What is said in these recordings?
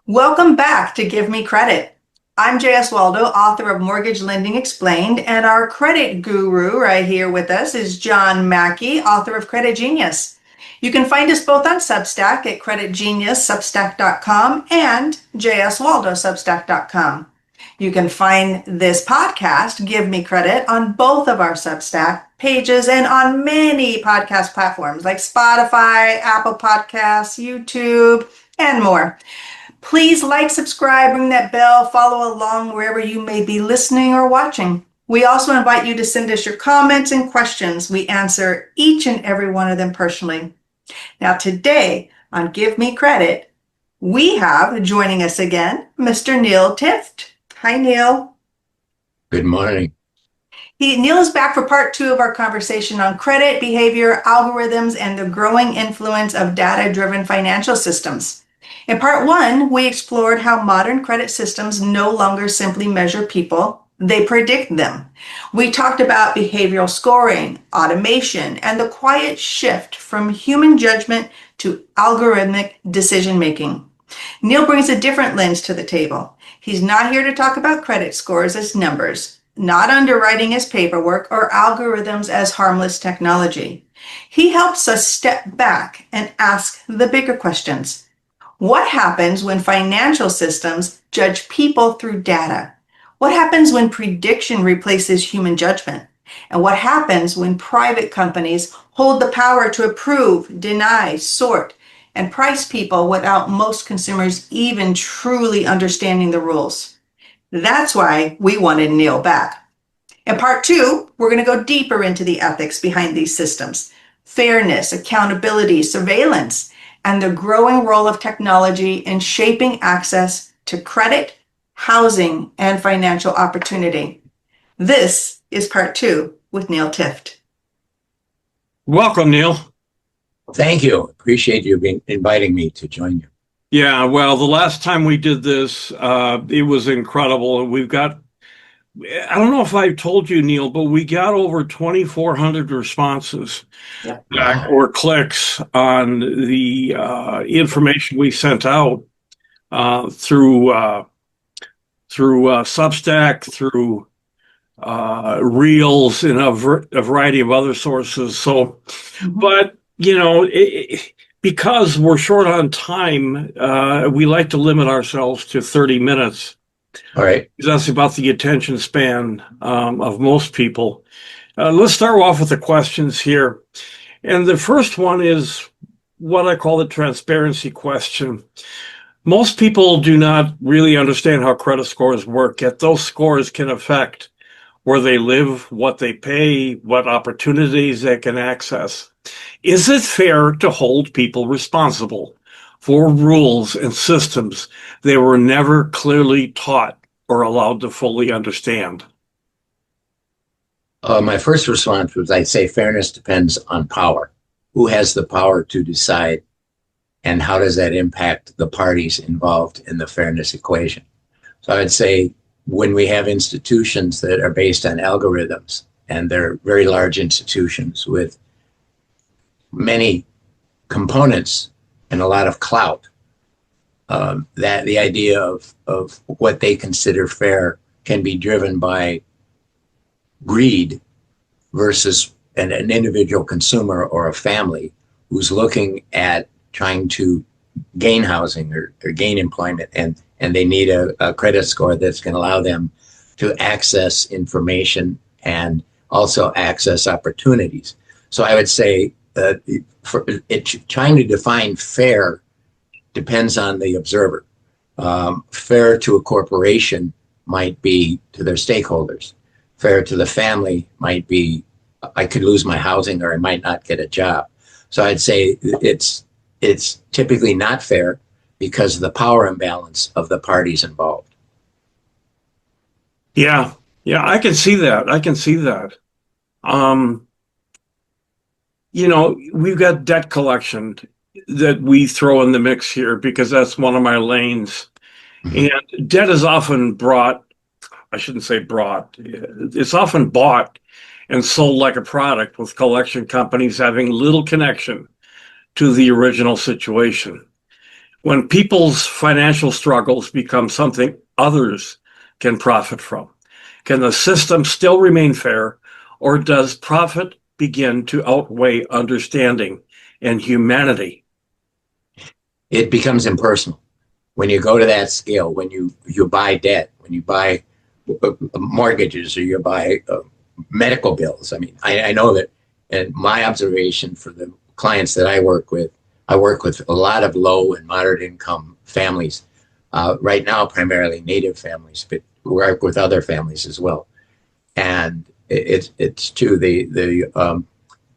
Welcome back to Give Me Credit. I'm J.S. Waldo, author of Mortgage Lending Explained, and our credit guru right here with us is John Mackey, author of Credit Genius. You can find us both on Substack at creditgeniussubstack.com and jswaldo.substack.com. You can find this podcast, Give Me Credit, on both of our Substack pages and on many podcast platforms like Spotify, Apple Podcasts, YouTube, and more. Please like, subscribe, ring that bell, follow along wherever you may be listening or watching. We also invite you to send us your comments and questions. We answer each and every one of them personally. Now today on Give Me Credit, we have joining us again, Mr. Neil Tift. Hi, Neil. Good morning. Neil is back for part 2 of our conversation on credit, behavior, algorithms, and the growing influence of data-driven financial systems. In part 1, we explored how modern credit systems no longer simply measure people, they predict them. We talked about behavioral scoring, automation, and the quiet shift from human judgment to algorithmic decision-making. Neil brings a different lens to the table. He's not here to talk about credit scores as numbers, not underwriting as paperwork, or algorithms as harmless technology. He helps us step back and ask the bigger questions. What happens when financial systems judge people through data? What happens when prediction replaces human judgment? And what happens when private companies hold the power to approve, deny, sort, and price people without most consumers even truly understanding the rules? That's why we wanted Neil back. In part 2, we're going to go deeper into the ethics behind these systems: fairness, accountability, surveillance, and the growing role of technology in shaping access to credit, housing, and financial opportunity. This is part 2 with Neil Tift. Welcome, Neil. Thank you. Appreciate you inviting me to join you. Yeah, well, the last time we did this, it was incredible. I don't know if I told you, Neil, but we got over 2,400 responses. Yep. Or clicks on the information we sent out through Substack, through Reels, and a variety of other sources. So, but because we're short on time, we like to limit ourselves to 30 minutes. All right. That's about the attention span of most people. Let's start off with the questions here. And the first one is what I call the transparency question. Most people do not really understand how credit scores work, yet those scores can affect where they live, what they pay, what opportunities they can access. Is it fair to hold people responsible for rules and systems they were never clearly taught or allowed to fully understand? My first response was I'd say fairness depends on power. Who has the power to decide, and how does that impact the parties involved in the fairness equation? So I'd say when we have institutions that are based on algorithms, and they're very large institutions with many components and a lot of clout, that the idea of what they consider fair can be driven by greed versus an individual consumer or a family who's looking at trying to gain housing or gain employment, and they need a credit score that's going to allow them to access information and also access opportunities. So I would say trying to define fair depends on the observer. Fair to a corporation might be to their stakeholders. Fair to the family might be, I could lose my housing or I might not get a job. So I'd say it's typically not fair because of the power imbalance of the parties involved. Yeah, I can see that. We've got debt collection that we throw in the mix here because that's one of my lanes. Mm-hmm. And debt is often it's often bought and sold like a product, with collection companies having little connection to the original situation. when people's financial struggles become something others can profit from? Can the system still remain fair, or does profit begin to outweigh understanding and humanity? It becomes impersonal. When you go to that scale, when you buy debt, when you buy mortgages, or you buy medical bills. I mean, I know that, and my observation for the clients that I work with a lot of low and moderate income families. Right now, primarily Native families, but work with other families as well. And it's true. The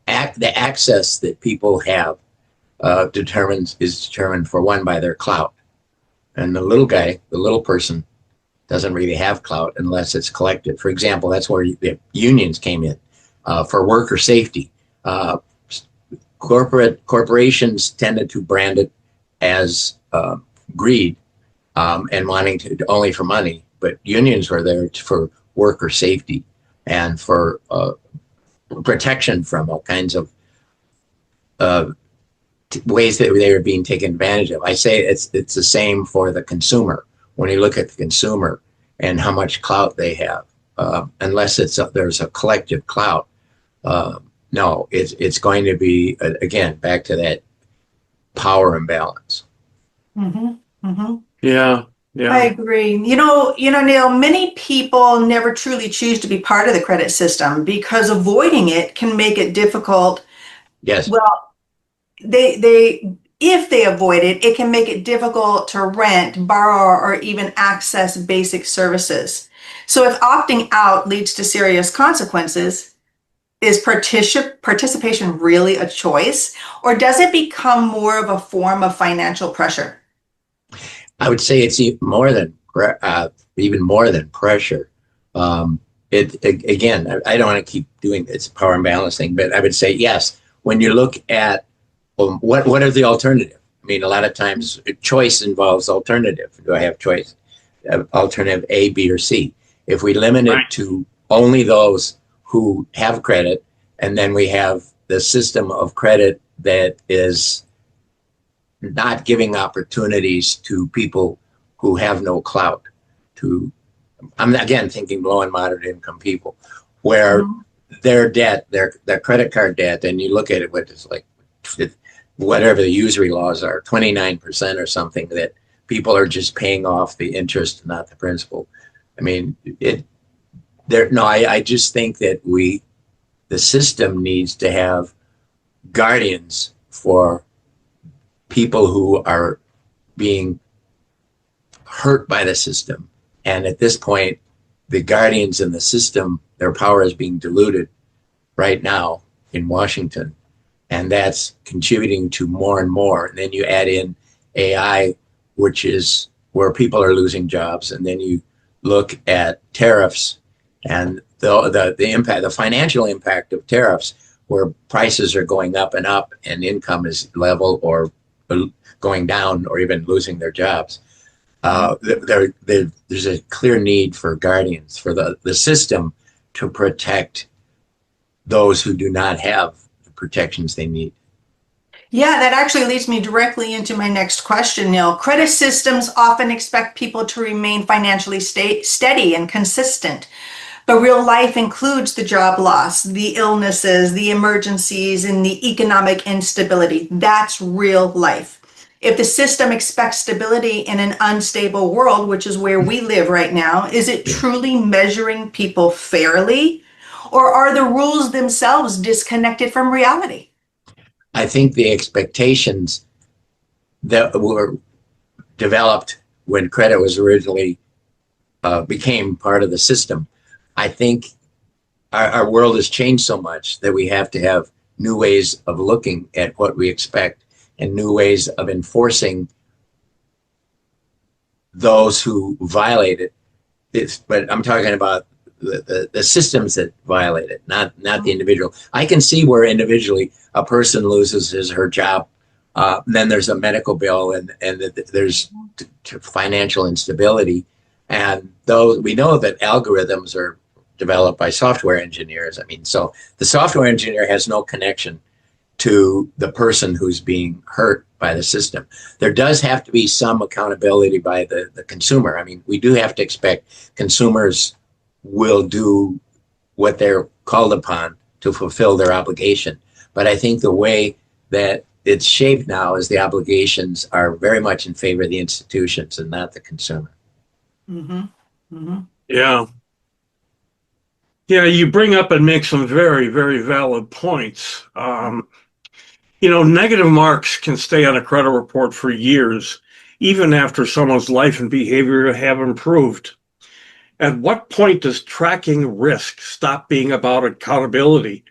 access that people have is determined, for one, by their clout. And the little guy, the little person, doesn't really have clout unless it's collective. For example, that's where the unions came in for worker safety. Corporations tended to brand it as greed and wanting to only for money, but unions were there for worker safety and for protection from all kinds of ways that they were being taken advantage of. I say it's the same for the consumer. When you look at the consumer and how much clout they have, unless there's a collective clout, no, it's going to be, again, back to that power imbalance. Mm-hmm. Mm-hmm. Yeah. I agree. Neil, many people never truly choose to be part of the credit system because avoiding it can make it difficult. Yes. Well, if they avoid it, it can make it difficult to rent, borrow, or even access basic services. So if opting out leads to serious consequences, is participation really a choice, or does it become more of a form of financial pressure? I would say it's even more than pressure. Again, I don't want to keep doing this power imbalance thing, but I would say yes. When you look at what are the alternative? I mean, a lot of times choice involves alternative. Do I have choice? Alternative A, B, or C. If we limit it to only those who have credit, and then we have the system of credit that is not giving opportunities to people who have no clout. I'm again thinking low and moderate income people, where their debt, their credit card debt, and you look at it, what is like whatever the usury laws are, 29% or something, that people are just paying off the interest, not the principal. I mean, I just think that the system needs to have guardians for people who are being hurt by the system. And at this point, the guardians in the system, their power is being diluted right now in Washington. And that's contributing to more and more. And then you add in AI, which is where people are losing jobs. And then you look at tariffs and the impact, the financial impact of tariffs, where prices are going up and income is level or going down or even losing their jobs. There's a clear need for guardians, for the system to protect those who do not have the protections they need. Yeah, that actually leads me directly into my next question, Neil. Credit systems often expect people to remain financially steady and consistent, but real life includes the job loss, the illnesses, the emergencies, and the economic instability. That's real life. If the system expects stability in an unstable world, which is where we live right now, is it truly measuring people fairly? Or are the rules themselves disconnected from reality? I think the expectations that were developed when credit was originally became part of the system, I think our world has changed so much that we have to have new ways of looking at what we expect and new ways of enforcing those who violate it. But I'm talking about the systems that violate it, not the individual. I can see where individually a person loses his or her job, then there's a medical bill, and there's financial instability. And though we know that algorithms are developed by software engineers, I mean, so the software engineer has no connection to the person who's being hurt by the system. There does have to be some accountability by the consumer. I mean, we do have to expect consumers will do what they're called upon to fulfill their obligation. But I think the way that it's shaped now is the obligations are very much in favor of the institutions and not the consumer. Mm-hmm. Mm-hmm. Yeah. Yeah, you bring up and make some very, very valid points. Negative marks can stay on a credit report for years, even after someone's life and behavior have improved. At what point does tracking risk stop being about accountability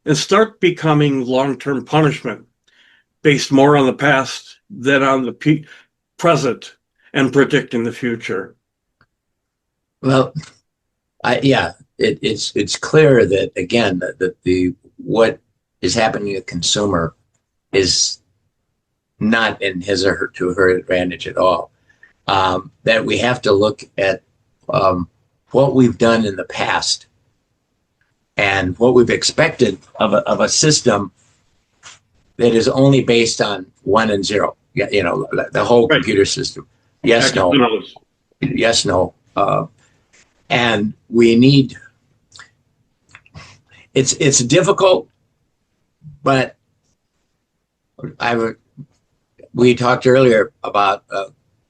and start becoming long-term punishment based more on the past than on the present and predicting the future? Well, it's clear that again that the what is happening to the consumer is not in his or her to her advantage at all. That we have to look at what we've done in the past and what we've expected of a system that is only based on 1 and 0. The whole computer system. Yes, no. Yes, no. And we need. It's difficult, but we talked earlier about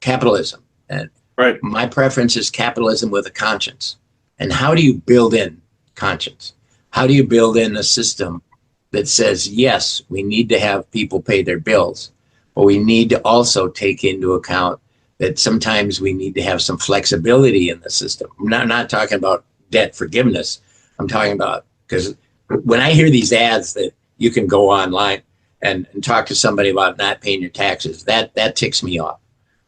capitalism, and right. My preference is capitalism with a conscience. And how do you build in conscience? How do you build in a system that says, yes, we need to have people pay their bills, but we need to also take into account that sometimes we need to have some flexibility in the system. I'm not talking about debt forgiveness. I'm talking about, because when I hear these ads that you can go online and talk to somebody about not paying your taxes, that ticks me off.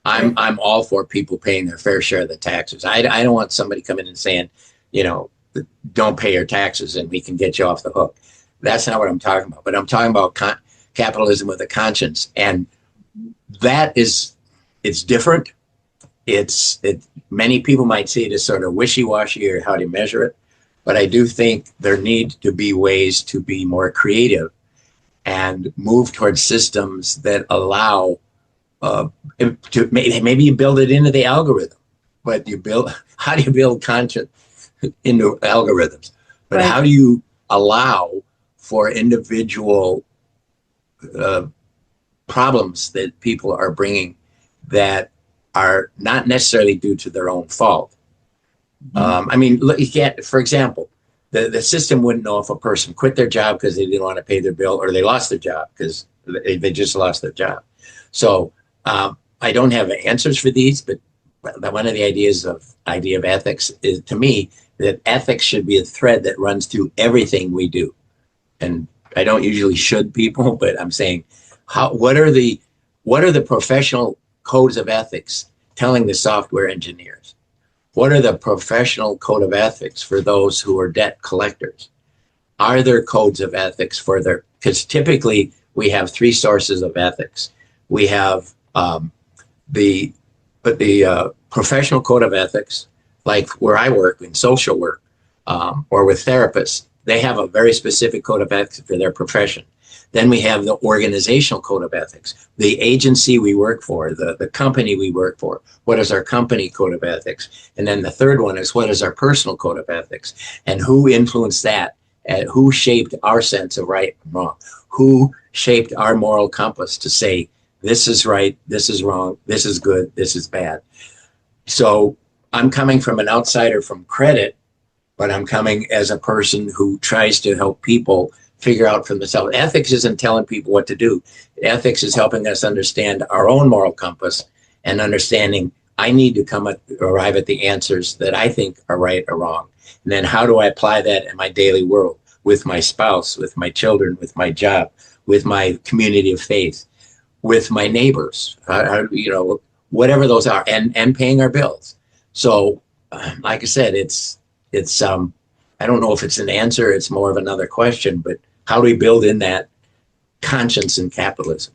I'm all for people paying their fair share of the taxes. I don't want somebody coming in and saying, don't pay your taxes and we can get you off the hook. That's not what I'm talking about. But I'm talking about capitalism with a conscience, and that is, it's different. Many people might see it as sort of wishy-washy or how to measure it, but I do think there need to be ways to be more creative and move towards systems that allow to maybe you build it into the algorithm, but how do you build conscience into algorithms? But right. How do you allow for individual problems that people are bringing that are not necessarily due to their own fault? I mean, look, you can't, for example, the system wouldn't know if a person quit their job because they didn't want to pay their bill, or they lost their job because they just lost their job. So I don't have answers for these, but one of the idea of ethics is, to me, that ethics should be a thread that runs through everything we do. And I don't usually should people, but I'm saying, what are the professional codes of ethics telling the software engineers? What are the professional code of ethics for those who are debt collectors? Are there codes of ethics because typically we have 3 sources of ethics. We have the professional code of ethics, like where I work in social work, or with therapists. They have a very specific code of ethics for their profession. Then we have the organizational code of ethics, the agency we work for, the company we work for. What is our company code of ethics? And then the third one is, what is our personal code of ethics? And who influenced that? And who shaped our sense of right and wrong? Who shaped our moral compass to say, this is right, this is wrong, this is good, this is bad? So I'm coming from an outsider from credit, but I'm coming as a person who tries to help people figure out for themselves. Ethics isn't telling people what to do. Ethics is helping us understand our own moral compass and understanding I need to arrive at the answers that I think are right or wrong. And then how do I apply that in my daily world with my spouse, with my children, with my job, with my community of faith, with my neighbors, whatever those are, and paying our bills. So, like I said, it's I don't know if it's an answer. It's more of another question, but how do we build in that conscience in capitalism?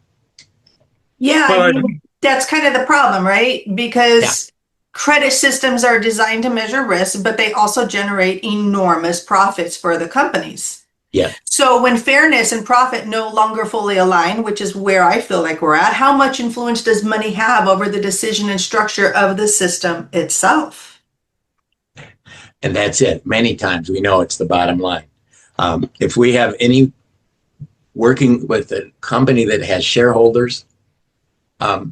Yeah, I mean, that's kind of the problem, right? Because credit systems are designed to measure risk, but they also generate enormous profits for the companies. Yeah. So when fairness and profit no longer fully align, which is where I feel like we're at, how much influence does money have over the decision and structure of the system itself? And that's it. Many times we know it's the bottom line. If we have any working with a company that has shareholders, a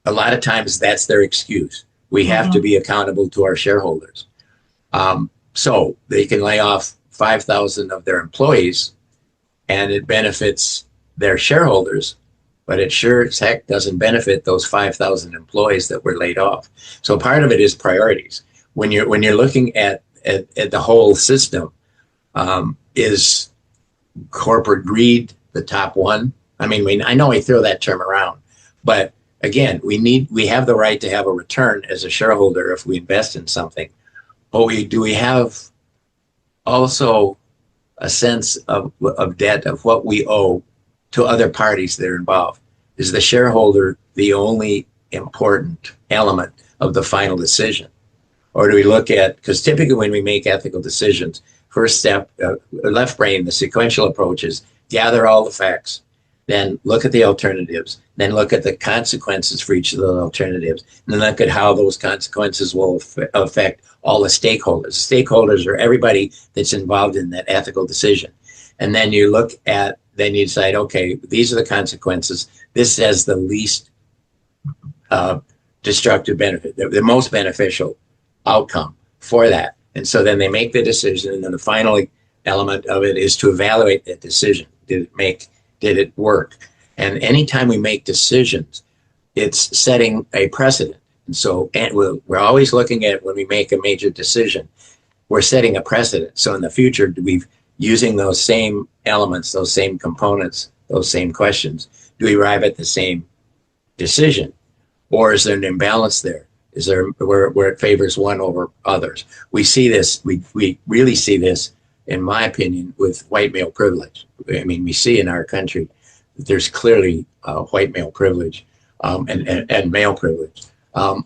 lot of times that's their excuse. We have to be accountable to our shareholders. So they can lay off 5,000 of their employees and it benefits their shareholders, but it sure as heck doesn't benefit those 5,000 employees that were laid off. So part of it is priorities. When you're looking at the whole system, is corporate greed the top one? I mean, I know we throw that term around, but again, we have the right to have a return as a shareholder if we invest in something. But we have also a sense of debt of what we owe to other parties that are involved. Is the shareholder the only important element of the final decision? Or do we look at, because typically when we make ethical decisions, first step, left brain, the sequential approach is gather all the facts, then look at the alternatives, then look at the consequences for each of the alternatives, and then look at how those consequences will affect all the stakeholders. Stakeholders are everybody that's involved in that ethical decision. And then you look at, then you decide, okay, these are the consequences. This has the least destructive benefit, the most beneficial outcome for that. And so then they make the decision, and then the final element of it is to evaluate that decision. Did it work? And anytime we make decisions, it's setting a precedent. And so we're always looking at, when we make a major decision, we're setting a precedent. So in the future, do we, using those same elements, those same components, those same questions, do we arrive at the same decision? Or is there an imbalance there? Is there where it favors one over others? We see this, we really see this, in my opinion, with white male privilege. I mean, we see in our country that there's clearly white male privilege and male privilege.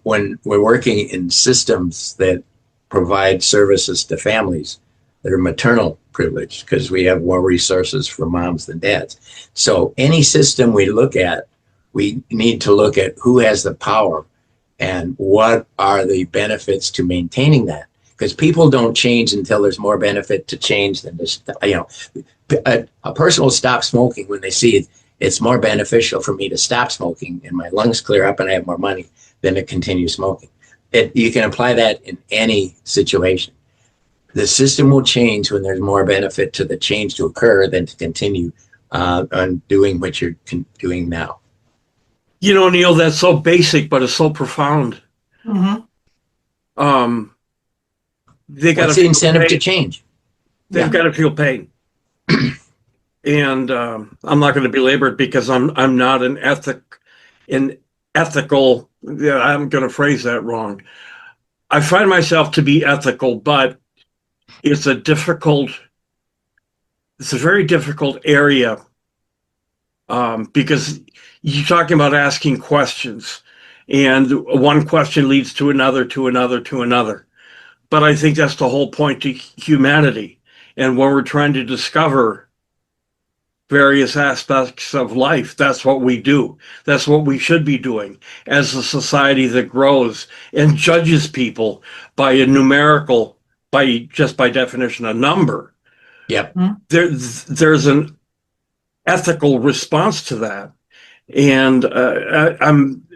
When we're working in systems that provide services to families that are maternal privilege, because we have more resources for moms than dads. So any system we look at, we need to look at who has the power and what are the benefits to maintaining that. Because people don't change until there's more benefit to change than this. A person will stop smoking when they see it's more beneficial for me to stop smoking and my lungs clear up and I have more money than to continue smoking. You can apply that in any situation. The system will change when there's more benefit to the change to occur than to continue on doing what you're doing now. You know, Neil, that's so basic, but it's so profound. They got What's the incentive to change? They've got to feel pain. And I'm not going to belabor it because I'm not an ethical. Yeah, I'm going to phrase that wrong. I find myself to be ethical, but it's a very difficult area because you're talking about asking questions, and one question leads to another, to another, to another. But I think that's the whole point to humanity. And when we're trying to discover various aspects of life, that's what we do. That's what we should be doing as a society that grows and judges people by a numerical, by definition, a number. Yep. There's an ethical response to that. And I'm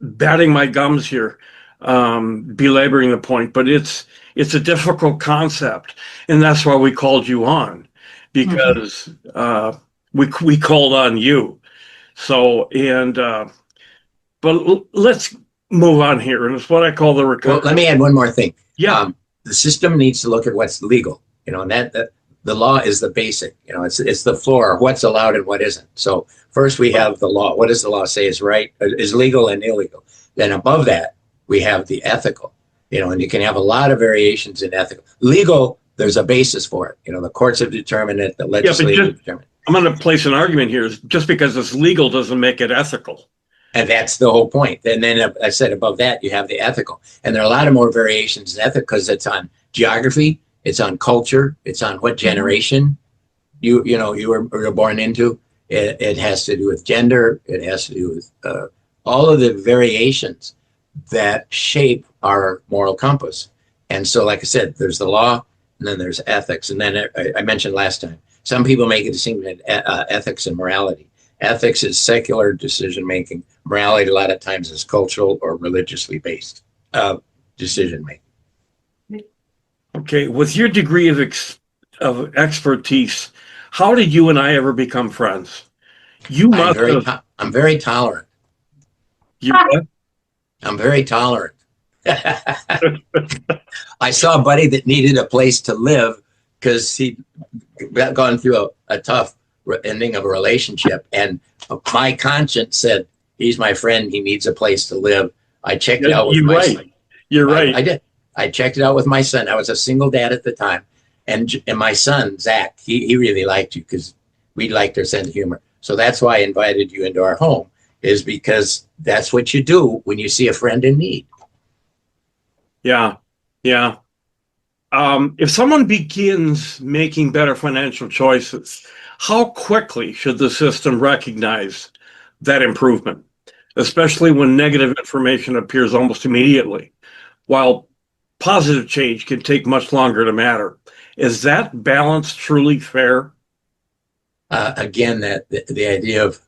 batting my gums here, belaboring the point, but it's a difficult concept, and that's why we called you on, because we called on you. So but let's move on here, and it's what I call the recovery. Well, let me add one more thing. Yeah, the system needs to look at what's legal. And that the law is the basic. It's the floor, what's allowed and what isn't. So first we have the law. What does the law say is right, is legal and illegal? Then above that, we have the ethical, and you can have a lot of variations in ethical. Legal, there's a basis for it. The courts have determined it, the legislature have determined it. I'm going to place an argument here. Just because it's legal doesn't make it ethical. And that's the whole point. And then I said above that, you have the ethical. And there are a lot of more variations in ethical because it's on geography, it's on culture, it's on what generation you were born into. It has to do with gender. It has to do with all of the variations that shape our moral compass. And so, like I said, there's the law, and then there's ethics. And then I mentioned last time, some people make a distinction between ethics and morality. Ethics is secular decision making. Morality, a lot of times, is cultural or religiously based decision making. Okay, with your degree of expertise, how did you and I ever become friends? You must have. I'm very tolerant. You what? I'm very tolerant. I saw a buddy that needed a place to live because he'd gone through a tough ending of a relationship, and my conscience said, he's my friend, he needs a place to live. I checked it out with my son. You're right. I did. I checked it out with my son. I was a single dad at the time, and my son Zach, he really liked you because we liked our sense of humor. So that's why I invited you into our home, is because that's what you do when you see a friend in need. Yeah. If someone begins making better financial choices, how quickly should the system recognize that improvement, especially when negative information appears almost immediately, while positive change can take much longer to matter? Is that balance truly fair? Again, the idea of,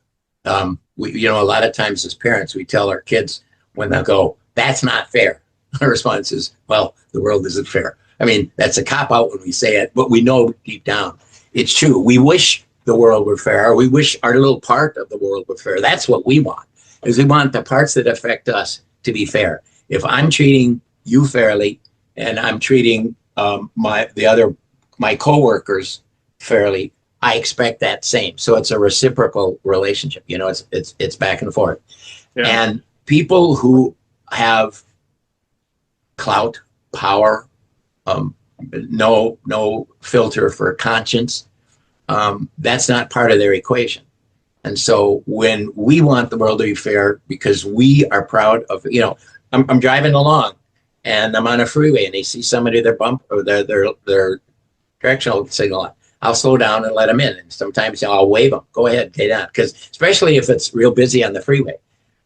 a lot of times as parents, we tell our kids when they go, that's not fair. Our response is, well, the world isn't fair. I mean, that's a cop out when we say it, but we know deep down it's true. We wish the world were fair. We wish our little part of the world were fair. That's what we want, is we want the parts that affect us to be fair. If I'm treating you fairly and I'm treating my coworkers fairly, I expect that same. So it's a reciprocal relationship. It's back and forth. Yeah. And people who have clout, power, no filter for conscience, that's not part of their equation. And so when we want the world to be fair because we are proud of, I'm driving along and I'm on a freeway and they see somebody, their bump or their directional signal on, I'll slow down and let them in. And sometimes I'll wave them, go ahead, get on. Because especially if it's real busy on the freeway,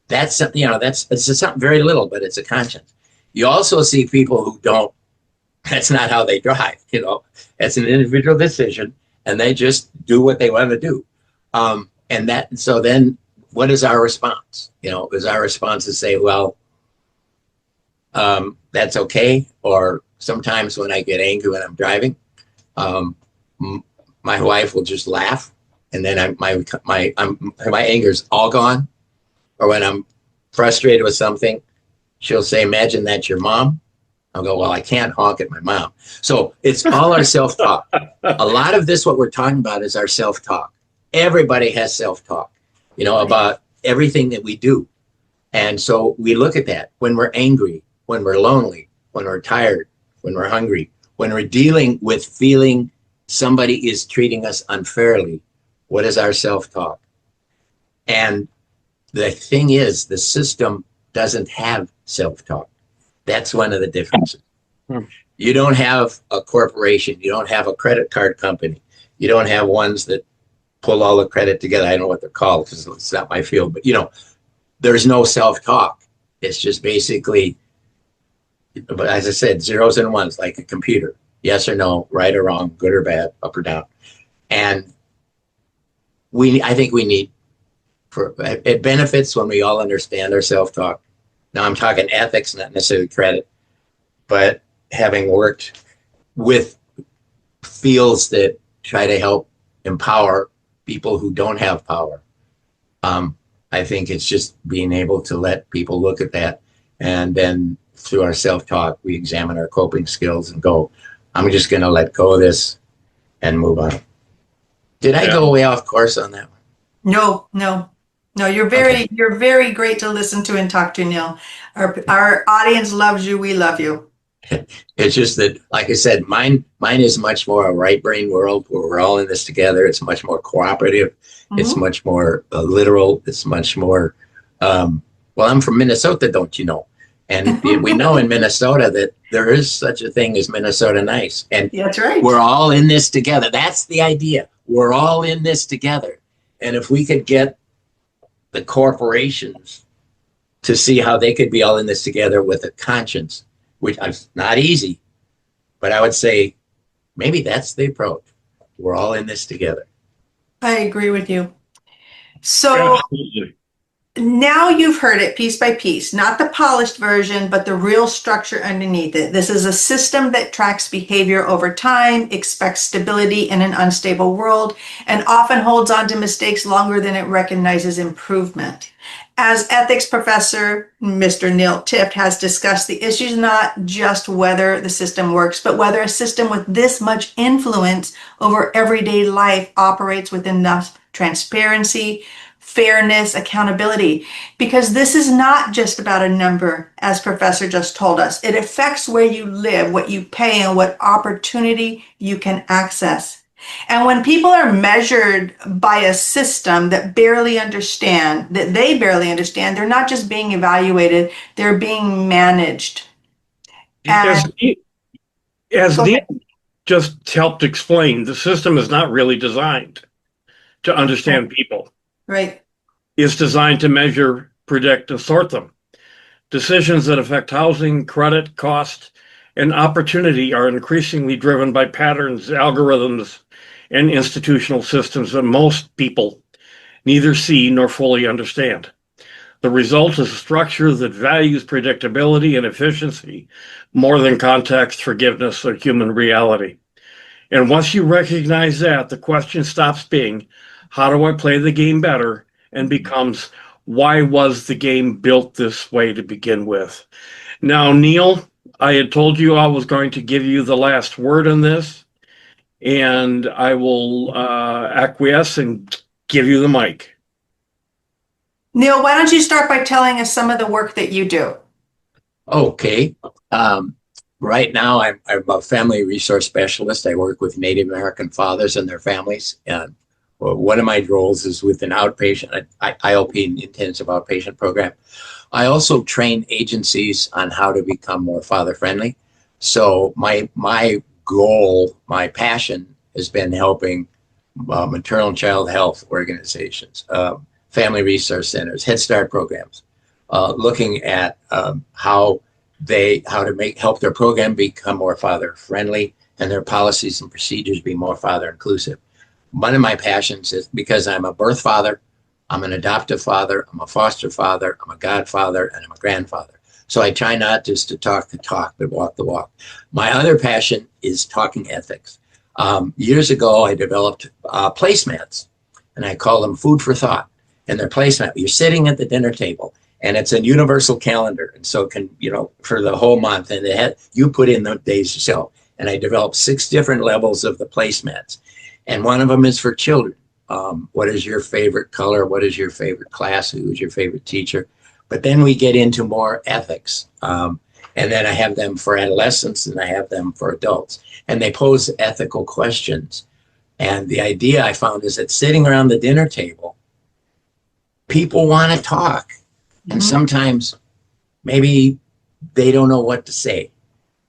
that's something, it's just something very little, but it's a conscience. You also see people who don't, that's not how they drive, it's an individual decision and they just do what they want to do. So then what is our response? Is our response to say, well, that's okay. Or sometimes when I get angry when I'm driving, my wife will just laugh and then my anger's all gone. Or when I'm frustrated with something, she'll say, imagine that's your mom. I'll go, well, I can't honk at my mom. So it's all our self-talk. A lot of this, what we're talking about, is our self-talk. Everybody has self-talk, about everything that we do. And so we look at that when we're angry, when we're lonely, when we're tired, when we're hungry, when we're dealing with feeling somebody is treating us unfairly. What is our self-talk? And the thing is, the system doesn't have self-talk. That's one of the differences. You don't have a corporation. You don't have a credit card company. You don't have ones that pull all the credit together. I don't know what they're called because it's not my field, but there's no self-talk. It's just basically, but as I said, zeros and ones, like a computer. Yes or no, right or wrong, good or bad, up or down. And I think we need, it benefits when we all understand our self-talk. Now I'm talking ethics, not necessarily credit, but having worked with fields that try to help empower people who don't have power. I think it's just being able to let people look at that. And then through our self-talk, we examine our coping skills and go, I'm just going to let go of this and move on. Did I go way off course on that one? No, you're very great to listen to and talk to, Neil. Our audience loves you. We love you. It's just that, like I said, mine is much more a right brain world where we're all in this together. It's much more cooperative. Mm-hmm. It's much more literal. It's much more, well, I'm from Minnesota, don't you know? And we know in Minnesota that there is such a thing as Minnesota nice. And that's right. We're all in this together. That's the idea. we're all in this together. And if we could get the corporations to see how they could be all in this together with a conscience, which is not easy, but I would say maybe that's the approach. We're all in this together. I agree with you. So Absolutely. now you've heard it piece by piece, not the polished version, but the real structure underneath it. This is a system that tracks behavior over time, expects stability in an unstable world, and often holds on to mistakes longer than it recognizes improvement. As ethics professor Mr. Neil Tift has discussed, the issue is not just whether the system works, but whether a system with this much influence over everyday life operates with enough transparency, fairness, accountability, because this is not just about a number, as Professor just told us. It affects where you live, what you pay, and what opportunity you can access. And when people are measured by a system that they barely understand, they're not just being evaluated, they're being managed. As, And as go Neil ahead. just helped explain, the system is not really designed to understand people. Right. It's designed to measure, predict, and sort them. Decisions that affect housing, credit, cost, and opportunity are increasingly driven by patterns, algorithms, and institutional systems that most people neither see nor fully understand. The result is a structure that values predictability and efficiency more than context, forgiveness, or human reality. And once you recognize that, the question stops being, how do I play the game better? And becomes, why was the game built this way to begin with? Now, Neil, I had told you I was going to give you the last word on this, and I will acquiesce and give you the mic. Neil, why don't you start by telling us some of the work that you do? Okay. Right now, I'm a family resource specialist. I work with Native American fathers and their families. And one of my roles is with an outpatient, IOP, intensive outpatient program. I also train agencies on how to become more father friendly. So my goal, my passion has been helping maternal and child health organizations, family resource centers, Head Start programs, looking at how to help their program become more father friendly and their policies and procedures be more father inclusive. One of my passions is because I'm a birth father, I'm an adoptive father, I'm a foster father, I'm a godfather, and I'm a grandfather. So I try not just to talk the talk, but walk the walk. My other passion is talking ethics. Years ago, I developed placemats, and I call them food for thought. And they're placemat. You're sitting at the dinner table, and it's a universal calendar. And so for the whole month, and you put in the days yourself. And I developed 6 different levels of the placemats. And one of them is for children. What is your favorite color? What is your favorite class? Who is your favorite teacher? But then we get into more ethics. And then I have them for adolescents and I have them for adults. And they pose ethical questions. And the idea I found is that sitting around the dinner table, people want to talk. And sometimes maybe they don't know what to say.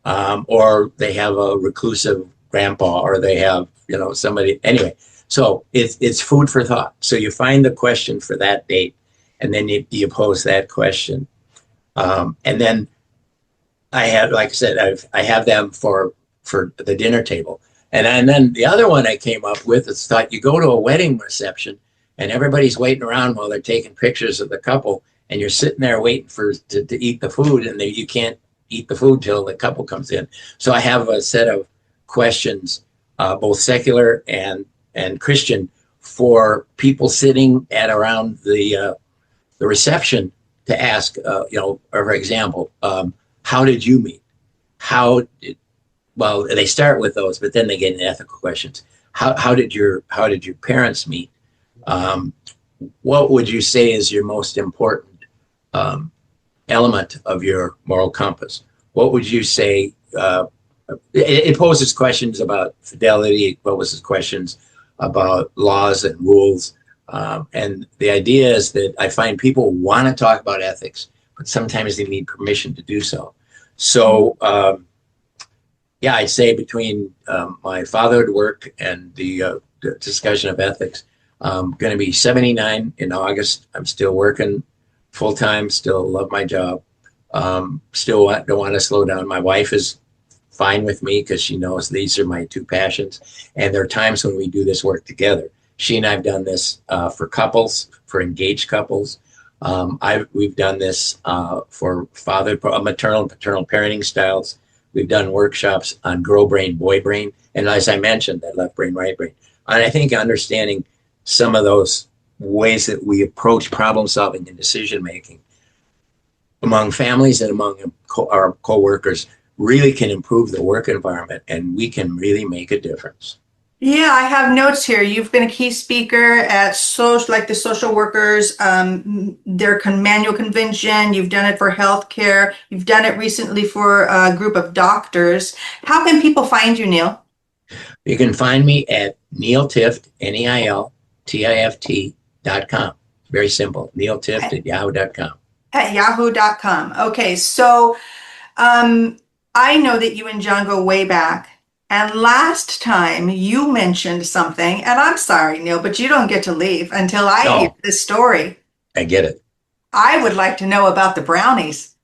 Or they have a reclusive grandpa, or they have, somebody. Anyway, so it's food for thought. So you find the question for that date, and then you pose that question. And then I have, like I said, I have them for the dinner table. And then the other one I came up with is thought you go to a wedding reception and everybody's waiting around while they're taking pictures of the couple, and you're sitting there waiting to eat the food, and you can't eat the food till the couple comes in. So I have a set of questions, both secular and Christian, for people sitting at around the reception to ask, for example, how did you meet? Well, they start with those, but then they get into ethical questions. How did your parents meet? What would you say is your most important element of your moral compass? What would you say? It poses questions about fidelity. It poses questions about laws and rules. And the idea is that I find people want to talk about ethics, but sometimes they need permission to do so. So, I'd say between my fatherhood work and the discussion of ethics. Going to be 79 in August. I'm still working full time, still love my job. Still don't want to slow down. My wife is fine with me because she knows these are my two passions. And there are times when we do this work together. She and I've done this for couples, for engaged couples. We've done this for maternal and paternal parenting styles. We've done workshops on girl brain, boy brain. And as I mentioned, that left brain, right brain. And I think understanding some of those ways that we approach problem solving and decision making among families and among our co-workers really can improve the work environment, and we can really make a difference. Yeah, I have notes here. You've been a key speaker at the social workers, their manual convention. You've done it for healthcare. You've done it recently for a group of doctors. How can people find you, Neil? You can find me at neiltift, NEILTIFT.com. Very simple. neiltift at yahoo.com. At yahoo.com. Okay, so I know that you and John go way back. And last time you mentioned something, and I'm sorry, Neil, but you don't get to leave until I hear this story. I get it. I would like to know about the brownies.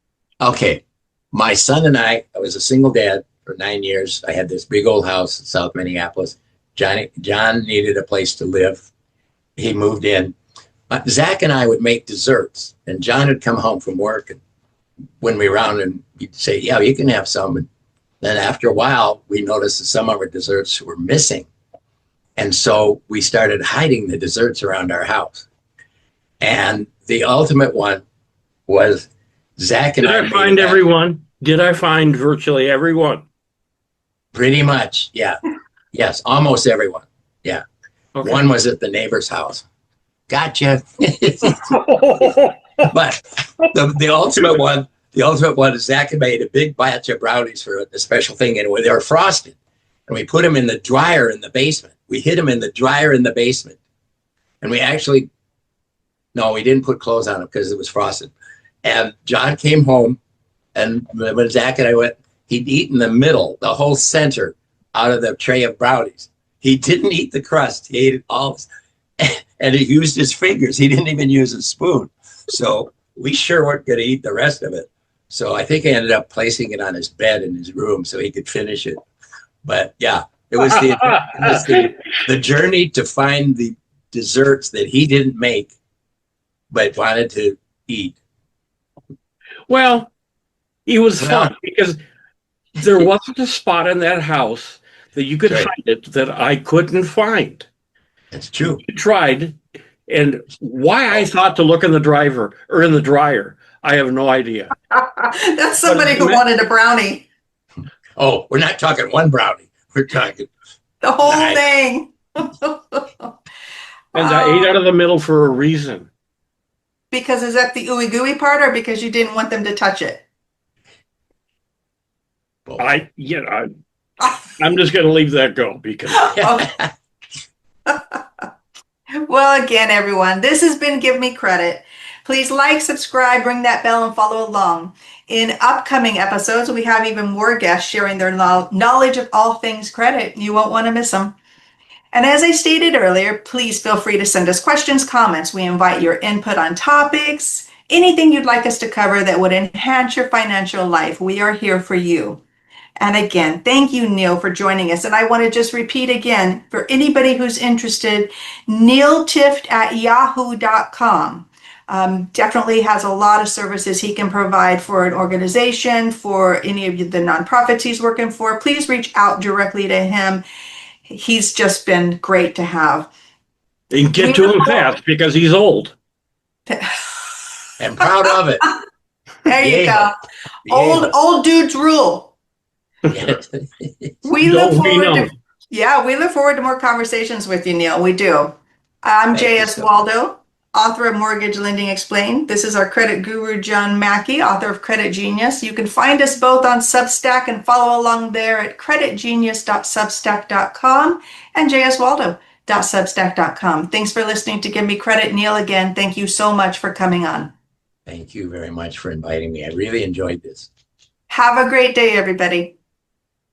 Okay. My son and I was a single dad for 9 years. I had this big old house in South Minneapolis. John needed a place to live. He moved in. Zach and I would make desserts, and John would come home from work, and when we were around, and he'd say, yeah, you can have some. And then after a while, we noticed that some of our desserts were missing. And so we started hiding the desserts around our house. And the ultimate one was Zach and I. Did I find everyone? Did I find virtually everyone? Pretty much, yeah. Yes, almost everyone. Yeah. Okay. One was at the neighbor's house. Gotcha. But the ultimate one is Zach had made a big batch of brownies for a special thing, and they were frosted. And we put them in the dryer in the basement. We hid them in the dryer in the basement. And we didn't put clothes on them because it was frosted. And John came home, and when Zach and I went, he'd eaten the middle, the whole center, out of the tray of brownies. He didn't eat the crust. He ate it all. And he used his fingers. He didn't even use a spoon. So we sure weren't going to eat the rest of it. So I think I ended up placing it on his bed in his room so he could finish it. But yeah, it was the journey to find the desserts that he didn't make but wanted to eat. Well, it was fun because there wasn't a spot in that house that you could find it that I couldn't find. That's true. You tried, and why I thought to look in the dryer, I have no idea. That's somebody who wanted a brownie. Oh, we're not talking one brownie. We're talking the whole thing. And I ate out of the middle for a reason. Because is that the ooey gooey part, or because you didn't want them to touch it? I'm just going to leave that go because. Well, again, everyone, this has been Give Me Credit. Please like, subscribe, ring that bell, and follow along. In upcoming episodes, we have even more guests sharing their knowledge of all things credit. You won't want to miss them. And as I stated earlier, please feel free to send us questions, comments. We invite your input on topics, anything you'd like us to cover that would enhance your financial life. We are here for you. And again, thank you, Neil, for joining us. And I want to just repeat again, for anybody who's interested, neiltift at yahoo.com. Definitely has a lot of services he can provide for an organization, for any of the nonprofits he's working for. Please reach out directly to him. He's just been great to have. And get to him fast because he's old. And proud of it. There you go. Old dudes rule. We look forward to more conversations with you, Neil. We do. I'm J.S. Waldo, author of Mortgage Lending Explained. This is our credit guru, John Mackey, author of Credit Genius. You can find us both on Substack and follow along there at creditgenius.substack.com and jswaldo.substack.com. Thanks for listening to Give Me Credit. Neil, again, thank you so much for coming on. Thank you very much for inviting me. I really enjoyed this. Have a great day, everybody.